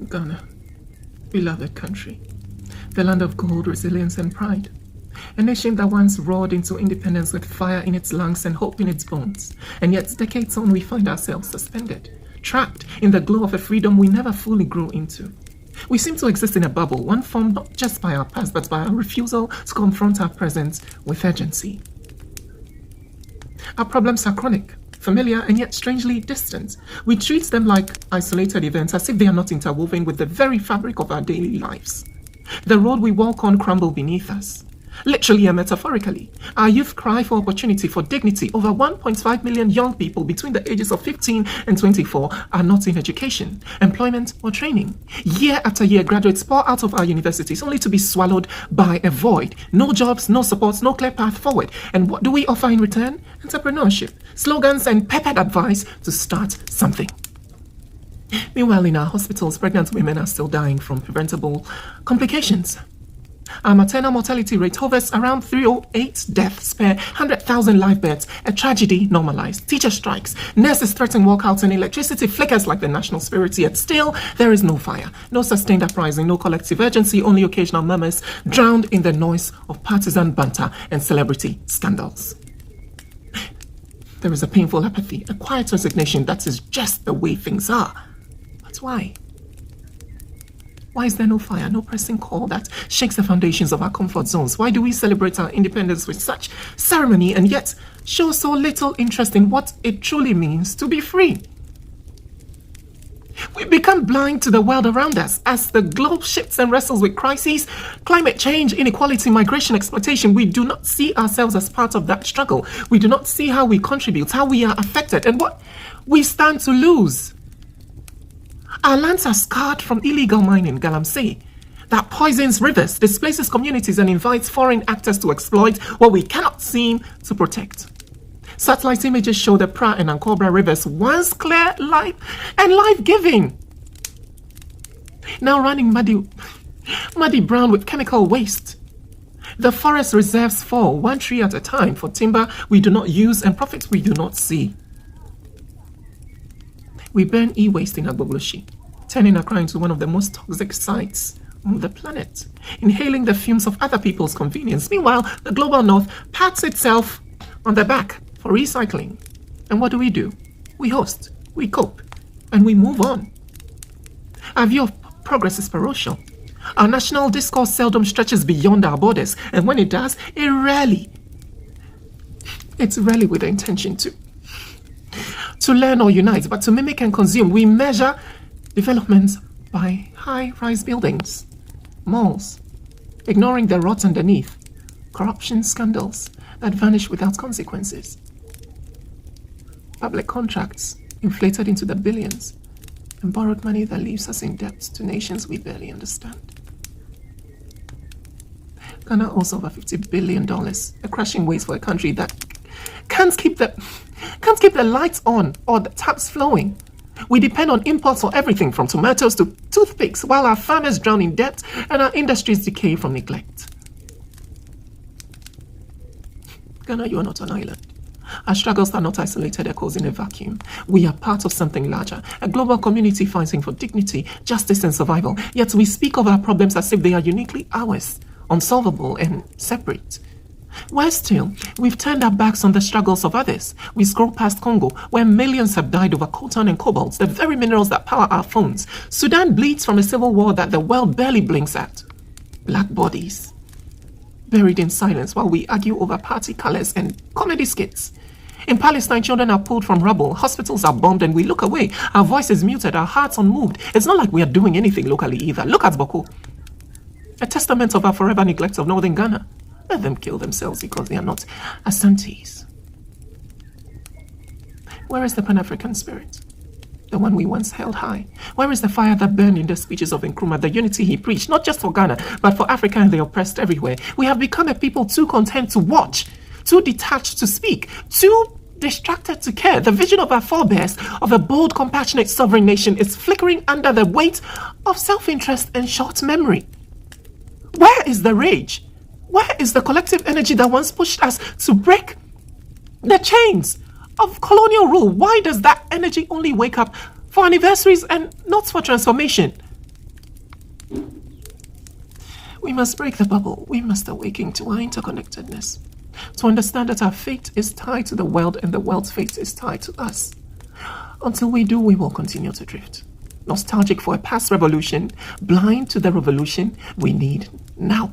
Ghana, beloved country, the land of gold, resilience, and pride. A nation that once roared into independence with fire in its lungs and hope in its bones. And yet, decades on, we find ourselves suspended, trapped in the glow of a freedom we never fully grew into. We seem to exist in a bubble, one formed not just by our past, but by our refusal to confront our present with urgency. Our problems are chronic, familiar, and yet strangely distant. We treat them like isolated events, as if they are not interwoven with the very fabric of our daily lives. The road we walk on crumbles beneath us. Literally and metaphorically, our youth cry for opportunity, for dignity. Over 1.5 million young people between the ages of 15 and 24 are not in education, employment, or training. Year after year, graduates pour out of our universities only to be swallowed by a void. No jobs, no supports, no clear path forward. And what do we offer in return? Entrepreneurship, slogans, and peppered advice to start something. Meanwhile, in our hospitals, pregnant women are still dying from preventable complications. Our maternal mortality rate hovers around 308 deaths per 100,000 live births, a tragedy normalized. Teacher strikes, nurses threaten walkouts, and electricity flickers like the national spirit, yet still there is no fire, no sustained uprising, no collective urgency, only occasional murmurs drowned in the noise of partisan banter and celebrity scandals. There is a painful apathy, a quiet resignation that is just the way things are. But why? Why is there no fire, no pressing call that shakes the foundations of our comfort zones? Why do we celebrate our independence with such ceremony and yet show so little interest in what it truly means to be free? We become blind to the world around us as the globe shifts and wrestles with crises, climate change, inequality, migration, exploitation. We do not see ourselves as part of that struggle. We do not see how we contribute, how we are affected, and what we stand to lose. Our lands are scarred from illegal mining, Galamsey, that poisons rivers, displaces communities, and invites foreign actors to exploit what we cannot seem to protect. Satellite images show the Pra and Ankobra rivers once clear, life, and life-giving, now running muddy brown with chemical waste. The forest reserves fall, one tree at a time, for timber we do not use and profits we do not see. We burn e-waste in Agbogloshi, turning Accra into one of the most toxic sites on the planet, inhaling the fumes of other people's convenience. Meanwhile, the global north pats itself on the back for recycling. And what do? We host, we cope, and we move on. Our view of progress is parochial. Our national discourse seldom stretches beyond our borders, and when it does, it's rarely with the intention to learn or unite, but to mimic and consume. We measure development by high-rise buildings, malls, ignoring the rot underneath, corruption scandals that vanish without consequences, public contracts inflated into the billions, and borrowed money that leaves us in debt to nations we barely understand. Ghana owes over $50 billion, a crushing waste for a country that can't keep the lights on or the taps flowing. We depend on imports for everything from tomatoes to toothpicks, while our farmers drown in debt and our industries decay from neglect. Ghana, you are not an island. Our struggles are not isolated echoes in a vacuum. We are part of something larger, a global community fighting for dignity, justice, and survival. Yet we speak of our problems as if they are uniquely ours, unsolvable and separate. Worse still, we've turned our backs on the struggles of others. We scroll past Congo, where millions have died over coltan and cobalt, the very minerals that power our phones. Sudan bleeds from a civil war that the world barely blinks at. Black bodies, buried in silence while we argue over party colors and comedy skits. In Palestine, children are pulled from rubble, hospitals are bombed, and we look away. Our voices muted, our hearts unmoved. It's not like we are doing anything locally either. Look at Boko, a testament of our forever neglect of northern Ghana. Let them kill themselves because they are not Asantes. Where is the Pan-African spirit? The one we once held high. Where is the fire that burned in the speeches of Nkrumah, the unity he preached, not just for Ghana, but for Africa and the oppressed everywhere? We have become a people too content to watch, too detached to speak, too distracted to care. The vision of our forebears of a bold, compassionate, sovereign nation is flickering under the weight of self-interest and short memory. Where is the rage? Where is the collective energy that once pushed us to break the chains of colonial rule? Why does that energy only wake up for anniversaries and not for transformation? We must break the bubble. We must awaken to our interconnectedness, to understand that our fate is tied to the world and the world's fate is tied to us. Until we do, we will continue to drift, nostalgic for a past revolution, blind to the revolution we need now.